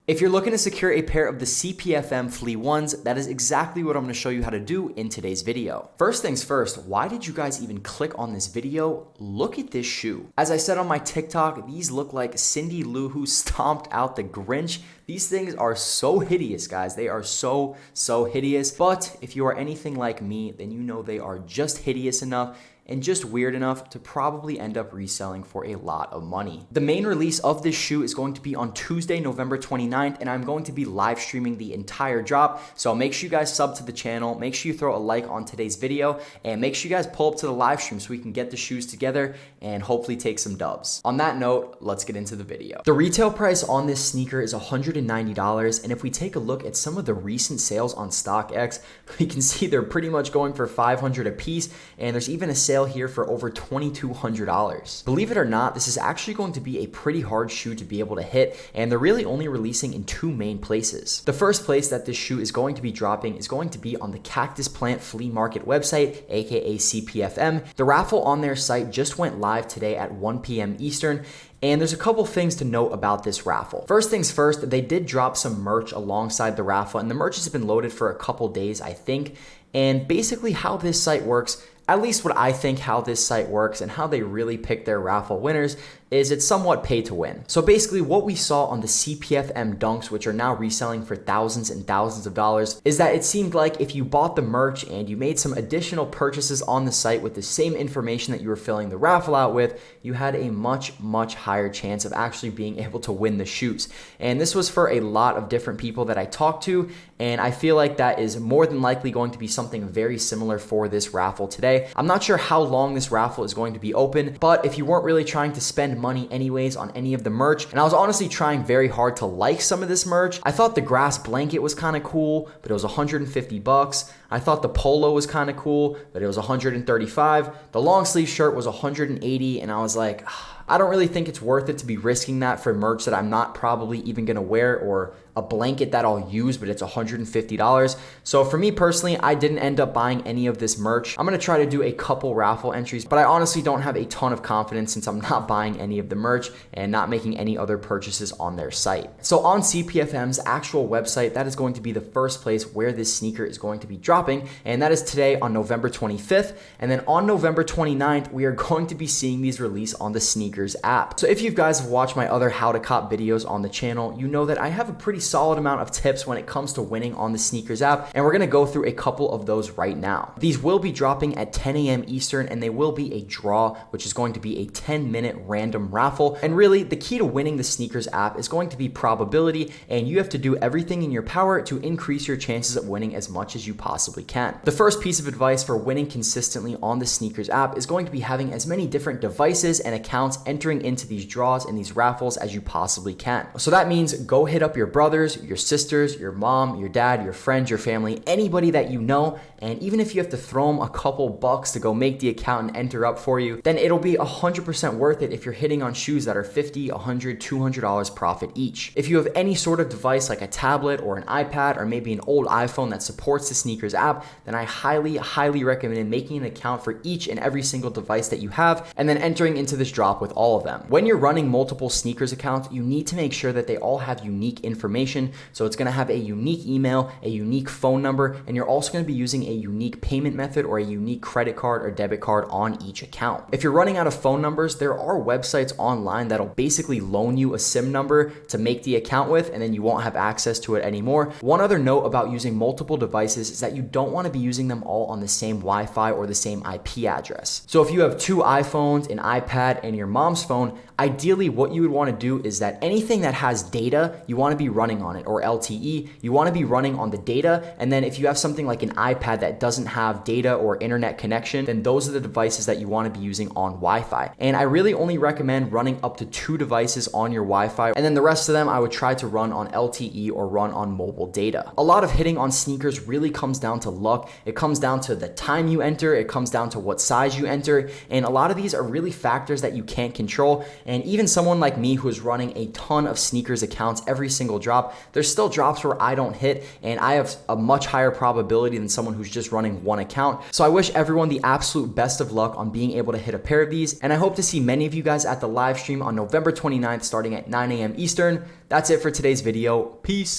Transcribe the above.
If you're looking to secure a pair of the CPFM Flea ones, that is exactly what I'm going to show you how to do in today's video. First things first, why did you guys even click on this video? Look at this shoe. As I said on my TikTok, these look like Cindy Lou Who stomped out the Grinch. These things are so hideous, guys. They are so hideous. But if you are anything like me, then you know they are just hideous enough and just weird enough to probably end up reselling for a lot of money. The main release of this shoe is going to be on Tuesday, November 29th, and I'm going to be live streaming the entire drop. So make sure you guys sub to the channel, make sure you throw a like on today's video, and make sure you guys pull up to the live stream so we can get the shoes together and hopefully take some dubs. On that note, let's get into the video. The retail price on this sneaker is $190, and if we take a look at some of the recent sales on StockX, we can see they're pretty much going for $500 a piece, and there's even a sale here for over $2,200. Believe it or not, this is actually going to be a pretty hard shoe to be able to hit, and they're really only releasing in two main places. The first place that this shoe is going to be dropping is going to be on the Cactus Plant Flea Market website, aka CPFM. The raffle on their site just went live today at 1 p.m. Eastern, and there's a couple things to note about this raffle. First things first, they did drop some merch alongside the raffle, and the merch has been loaded for a couple days, I think. And basically how this site works, at least what I think how this site works and how they really pick their raffle winners, is it's somewhat pay to win. So basically what we saw on the CPFM dunks, which are now reselling for thousands and thousands of dollars, is that it seemed like if you bought the merch and you made some additional purchases on the site with the same information that you were filling the raffle out with, you had a much higher chance of actually being able to win the shoes. And this was for a lot of different people that I talked to, and I feel like that is more than likely going to be something very similar for this raffle today. I'm not sure how long this raffle is going to be open, but if you weren't really trying to spend money anyways on any of the merch, and I was honestly trying very hard to like some of this merch. I thought the grass blanket was kind of cool, but it was $150. I thought the polo was kind of cool, but it was $135. The long sleeve shirt was $180, and I was like, I don't really think it's worth it to be risking that for merch that I'm not probably even gonna wear, or a blanket that I'll use, but it's $150. So for me personally, I didn't end up buying any of this merch. I'm gonna try to do a couple raffle entries, but I honestly don't have a ton of confidence since I'm not buying any of the merch and not making any other purchases on their site. So on CPFM's actual website, that is going to be the first place where this sneaker is going to be dropping, and that is today on November 25th. And then on November 29th, we are going to be seeing these release on the SNKRS app. So if you guys have watched my other how to cop videos on the channel, you know that I have a pretty solid amount of tips when it comes to winning on the SNKRS app, and we're gonna go through a couple of those right now. These will be dropping at 10 a.m. Eastern, and they will be a draw, which is going to be a 10-minute random raffle. And really, the key to winning the SNKRS app is going to be probability, and you have to do everything in your power to increase your chances of winning as much as you possibly can. The first piece of advice for winning consistently on the SNKRS app is going to be having as many different devices and accounts entering into these draws and these raffles as you possibly can. So that means go hit up your brothers, your sisters, your mom, your dad, your friends, your family, anybody that you know, and even if you have to throw them a couple bucks to go make the account and enter up for you, then it'll be 100% worth it if you're hitting on shoes that are $50, $100, $200 profit each. If you have any sort of device like a tablet or an iPad or maybe an old iPhone that supports the SNKRS app, then I highly recommend making an account for each and every single device that you have and then entering into this drop with all of them. When you're running multiple SNKRS accounts, you need to make sure that they all have unique information. So it's gonna have a unique email, a unique phone number, and you're also gonna be using a unique payment method or a unique credit card or debit card on each account. If you're running out of phone numbers, there are websites online that'll basically loan you a SIM number to make the account with, and then you won't have access to it anymore. One other note about using multiple devices is that you don't wanna be using them all on the same Wi-Fi or the same IP address. So if you have two iPhones, an iPad, and your mom's phone, ideally what you would want to do is that anything that has data, you want to be running on it, or LTE, you want to be running on the data. And then if you have something like an iPad that doesn't have data or internet connection, then those are the devices that you want to be using on Wi-Fi. And I really only recommend running up to 2 devices on your Wi-Fi, and then the rest of them I would try to run on LTE or run on mobile data. A lot of hitting on sneakers really comes down to luck. It comes down to the time you enter, it comes down to what size you enter, and a lot of these are really factors that you can't can't control. And even someone like me who's running a ton of sneakers accounts every single drop, there's still drops where I don't hit, and I have a much higher probability than someone who's just running one account. So I wish everyone the absolute best of luck on being able to hit a pair of these, and I hope to see many of you guys at the live stream on November 29th starting at 9 a.m. Eastern. That's it for today's video. Peace.